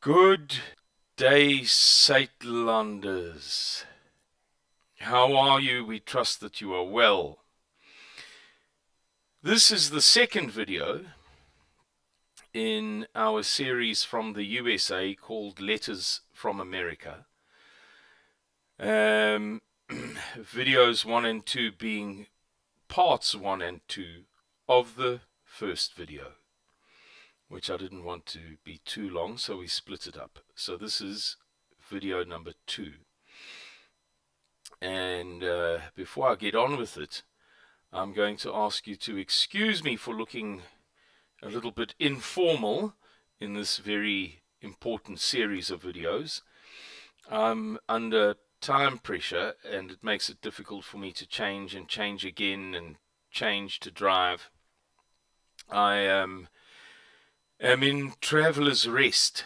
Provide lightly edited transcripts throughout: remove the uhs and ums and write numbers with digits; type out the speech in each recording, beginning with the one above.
Good day, Suidlanders. How are you? We trust that you are well. This is the second video in our series from the USA called Letters from America. Videos 1 and 2 being parts 1 and 2 of the first video, which I didn't want to be too long, so we split it up. So this is video number 2. And before I get on with it, I'm going to ask you to excuse me for looking a little bit informal in this very important series of videos. I'm under time pressure, and it makes it difficult for me to change and change again and change to drive. I am in Travelers Rest,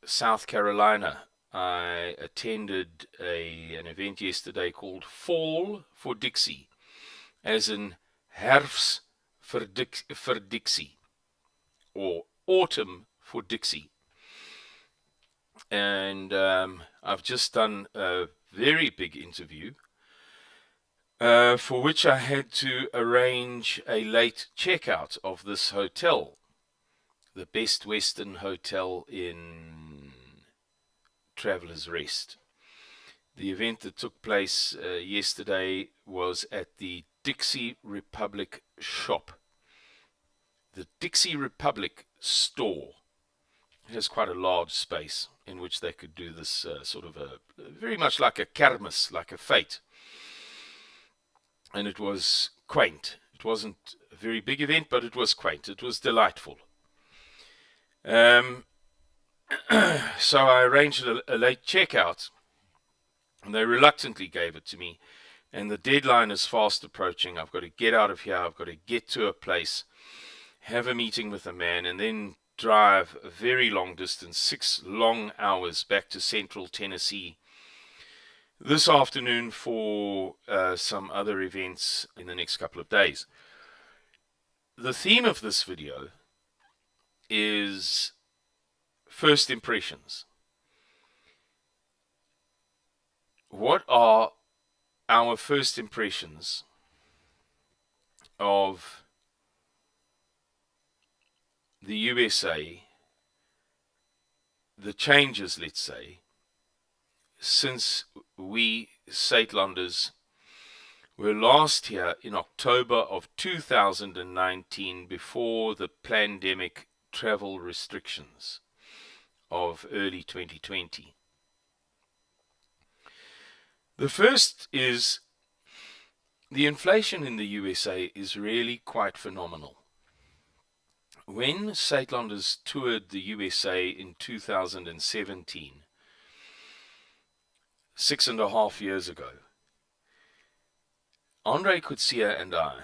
South Carolina. I attended an event yesterday called Fall for Dixie, as in Herfst for Dixie, or Autumn for Dixie. And I've just done a very big interview for which I had to arrange a late checkout of this hotel, the Best Western Hotel in Travelers Rest. The event that took place yesterday was at the Dixie Republic shop. The Dixie Republic store. It has quite a large space in which they could do this sort of very much like a kermis, like a fete. And it was quaint. It wasn't a very big event, but it was quaint. It was delightful. So I arranged a late checkout, and they reluctantly gave it to me. And the deadline is fast approaching. I've got to get out of here. I've got to get to a place, have a meeting with a man, and then drive a very long distance, 6 long hours back to Central Tennessee this afternoon for some other events in the next couple of days. The theme of this video is first impressions. What are our first impressions of the USA, the changes, let's say, since we Suidlanders were last here in October of 2019, before the pandemic travel restrictions of early 2020. The first is the inflation in the USA is really quite phenomenal. When Suidlanders toured the USA in 2017, 6.5 years ago, Andre Coetzee and I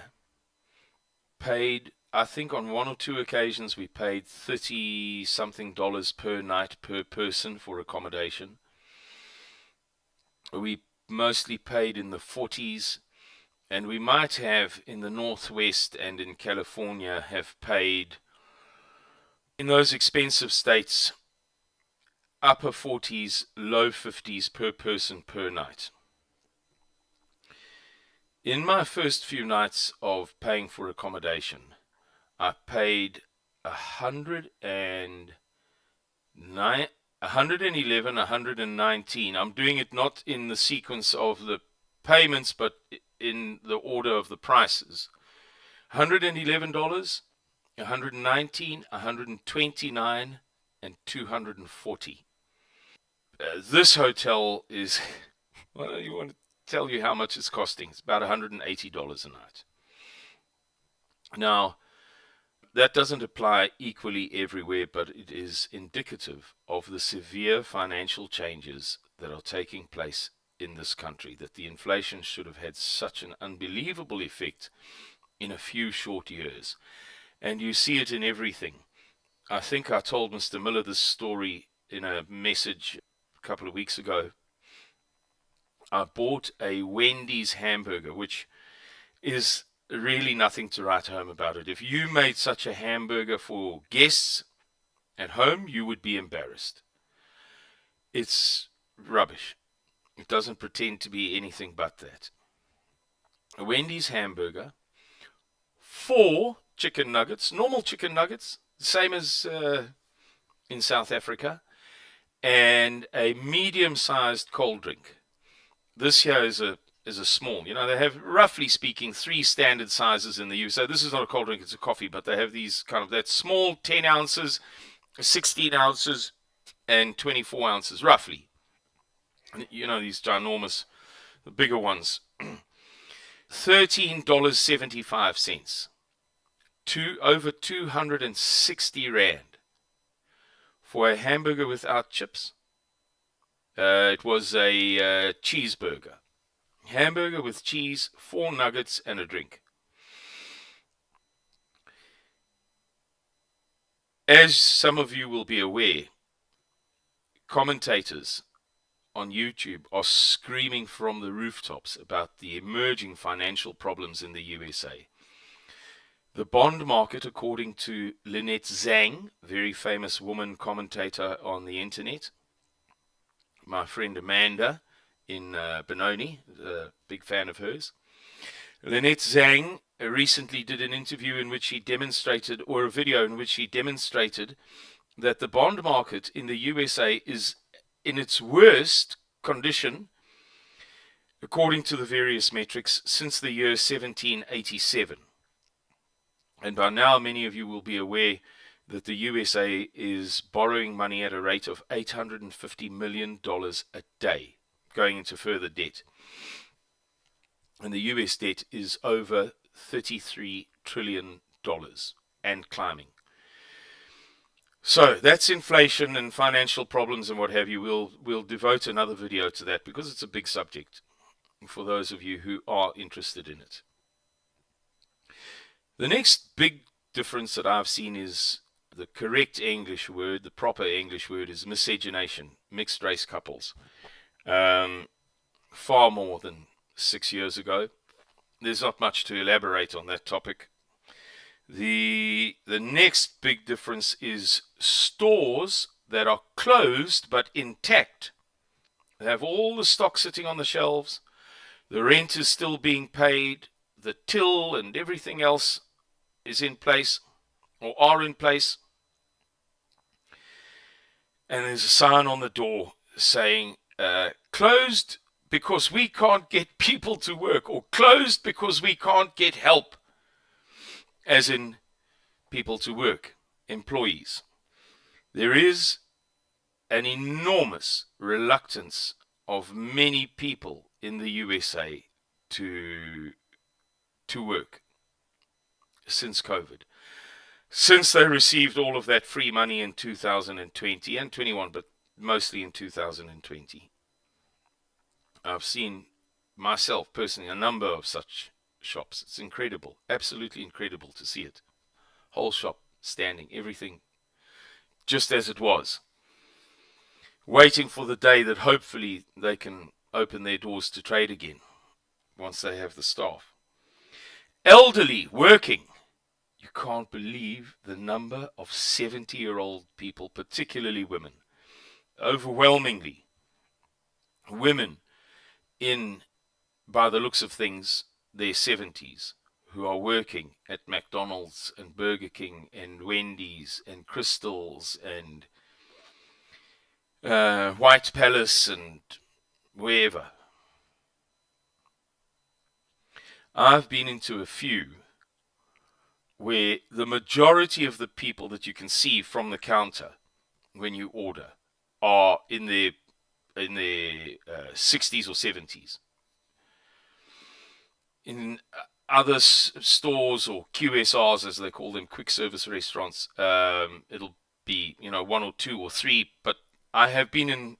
paid, I think on 1 or 2 occasions, we paid $30-something per night per person for accommodation. We mostly paid in the 40s, and we might have in the Northwest and in California have paid, in those expensive states, upper 40s, low 50s per person per night. In my first few nights of paying for accommodation, I paid $111, $119. I'm doing it not in the sequence of the payments, but in the order of the prices. $111, $119, $129, and $240. This hotel is, well, you want to tell you how much it's costing. It's about $180 a night. Now, that doesn't apply equally everywhere, but it is indicative of the severe financial changes that are taking place in this country, that the inflation should have had such an unbelievable effect in a few short years. And you see it in everything. I think I told Mr. Miller this story in a message a couple of weeks ago. I bought a Wendy's hamburger, which is really nothing to write home about it. If you made such a hamburger for guests, At home, you would be embarrassed. It's rubbish. It doesn't pretend to be anything but that. A Wendy's hamburger, 4 chicken nuggets, normal chicken nuggets, same as in South Africa, and a medium-sized cold drink. This here is a small. They have, roughly speaking, 3 standard sizes in the US. So this is not a cold drink, it's a coffee, but they have these that small 10 ounces, 16 ounces, and 24 ounces, roughly. These ginormous, the bigger ones. $13.75. Over 260 Rand. For a hamburger without chips. It was a cheeseburger. Hamburger with cheese, 4 nuggets, and a drink. As some of you will be aware, commentators on YouTube are screaming from the rooftops about the emerging financial problems in the USA. The bond market, according to Lynette Zhang, very famous woman commentator on the internet, my friend Amanda in Benoni, a big fan of hers. Lynette Zhang recently did an interview in which she demonstrated, or a video in which she demonstrated, that the bond market in the USA is in its worst condition, according to the various metrics, since the year 1787. And by now, many of you will be aware that the USA is borrowing money at a rate of $850 million a day, going into further debt. And the US debt is over $33 trillion and climbing. So that's inflation and financial problems and what have you. We'll devote another video to that because it's a big subject for those of you who are interested in it. The next big difference that I've seen is the correct English word, the proper English word is miscegenation, mixed race couples. Far more than 6 years ago. There's not much to elaborate on that topic. The next big difference is stores that are closed but intact. They have all the stock sitting on the shelves. The rent is still being paid. The till and everything else is in place or are in place. And there's a sign on the door saying, closed because we can't get people to work, or closed because we can't get help, as in people to work, employees. There is an enormous reluctance of many people in the USA to work since COVID. Since they received all of that free money in 2020 and 21, but mostly in 2020. I've seen myself personally a number of such shops. It's incredible, absolutely incredible to see it. Whole shop standing, everything just as it was, waiting for the day that hopefully they can open their doors to trade again once they have the staff. Elderly working. You can't believe the number of 70-year-old people, particularly women, overwhelmingly women in, by the looks of things, their 70s, who are working at McDonald's and Burger King and Wendy's and Crystals and White Palace and wherever. I've been into a few where the majority of the people that you can see from the counter when you order are in their 60s or 70s. In other stores or QSRs, as they call them, quick service restaurants, it'll be 1 or 2 or 3, but I have been in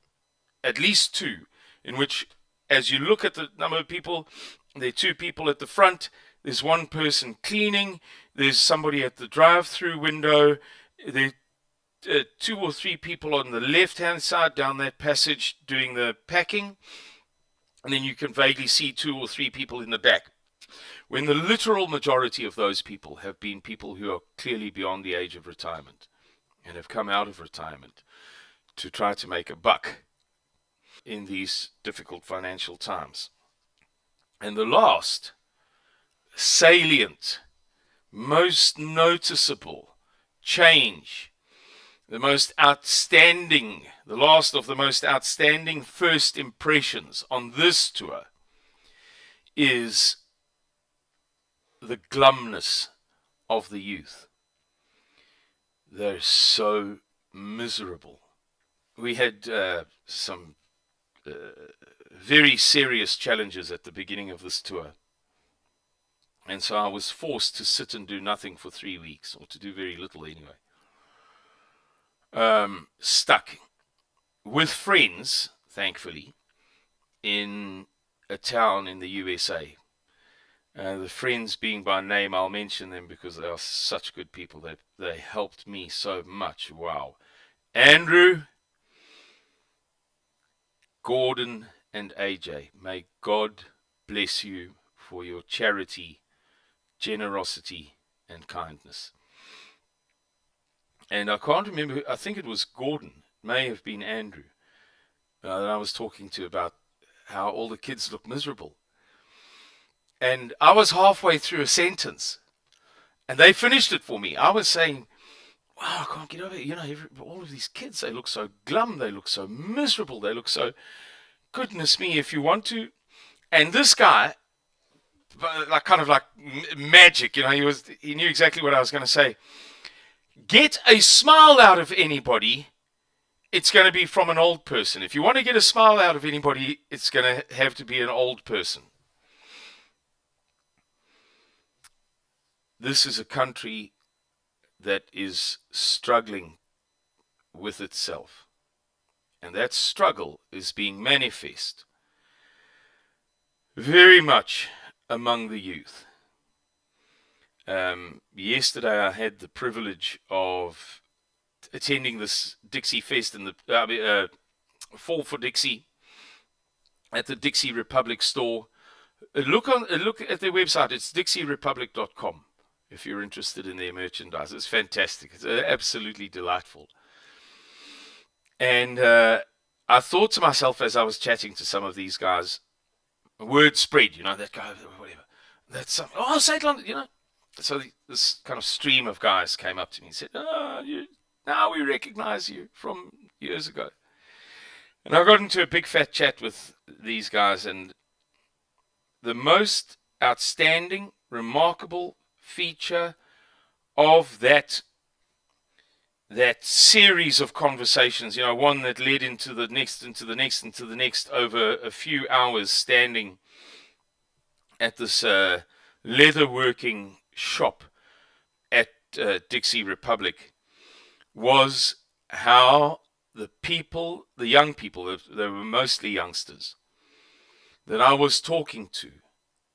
at least 2 in which, as you look at the number of people, there are 2 people at the front, there's 1 person cleaning, there's somebody at the drive-through window, there are 2 or 3 people on the left-hand side down that passage doing the packing, and then you can vaguely see 2 or 3 people in the back. When the literal majority of those people have been people who are clearly beyond the age of retirement, and have come out of retirement to try to make a buck in these difficult financial times. And the last salient, most noticeable change, the last of the most outstanding first impressions on this tour is the glumness of the youth. They're so miserable. We had some very serious challenges at the beginning of this tour. And so I was forced to sit and do nothing for 3 weeks, or to do very little anyway. Stuck with friends, thankfully, in a town in the USA. The friends being by name, I'll mention them because they are such good people. They helped me so much. Wow. Andrew, Gordon, and AJ, may God bless you for your charity, generosity, and kindness. And I can't remember, I think it was Gordon, it may have been Andrew, that I was talking to about how all the kids look miserable. And I was halfway through a sentence, and they finished it for me. I was saying, wow, I can't get over it. All of these kids, they look so glum, they look so miserable, they look so, goodness me, if you want to. And this guy, kind of like magic, he knew exactly what I was going to say. Get a smile out of anybody, it's going to be from an old person. If you want to get a smile out of anybody, it's going to have to be an old person. This is a country that is struggling with itself. And that struggle is being manifest very much among the youth. Yesterday I had the privilege of attending this Dixie Fest in the Fall for Dixie at the Dixie Republic store. Look at their website. It's dixierepublic.com if you're interested in their merchandise. It's fantastic. It's absolutely delightful. And I thought to myself as I was chatting to some of these guys, word spread, that guy, whatever. That's something. Oh, St. London, So this kind of stream of guys came up to me and said, now we recognize you from years ago. And I got into a big fat chat with these guys, and the most outstanding, remarkable feature of that series of conversations, one that led into the next over a few hours standing at this leatherworking shop at Dixie Republic, was how the young people, they were mostly youngsters, that I was talking to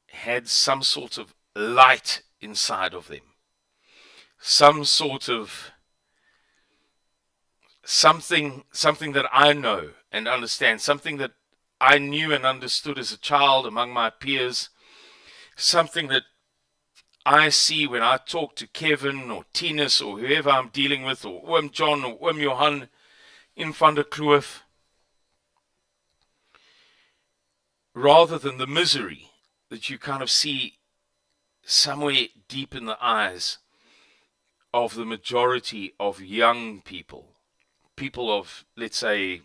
had some sort of light inside of them. Some sort of something that I know and understand, something that I knew and understood as a child among my peers, something that I see when I talk to Kevin or Tinus or whoever I'm dealing with, or Oom John or Oom Johan in Van der Kloof, rather than the misery that you kind of see somewhere deep in the eyes of the majority of young people of, let's say,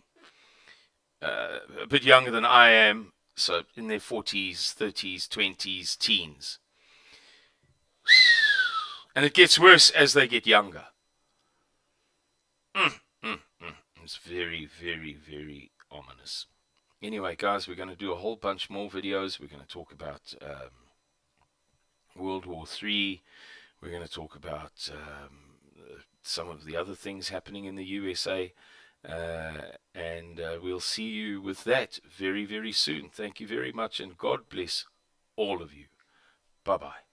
a bit younger than I am, so in their 40s, 30s, 20s, teens. And it gets worse as they get younger. It's very, very, very ominous. Anyway, guys, we're going to do a whole bunch more videos. We're going to talk about World War III. We're going to talk about some of the other things happening in the USA. And we'll see you with that very, very soon. Thank you very much, and God bless all of you. Bye-bye.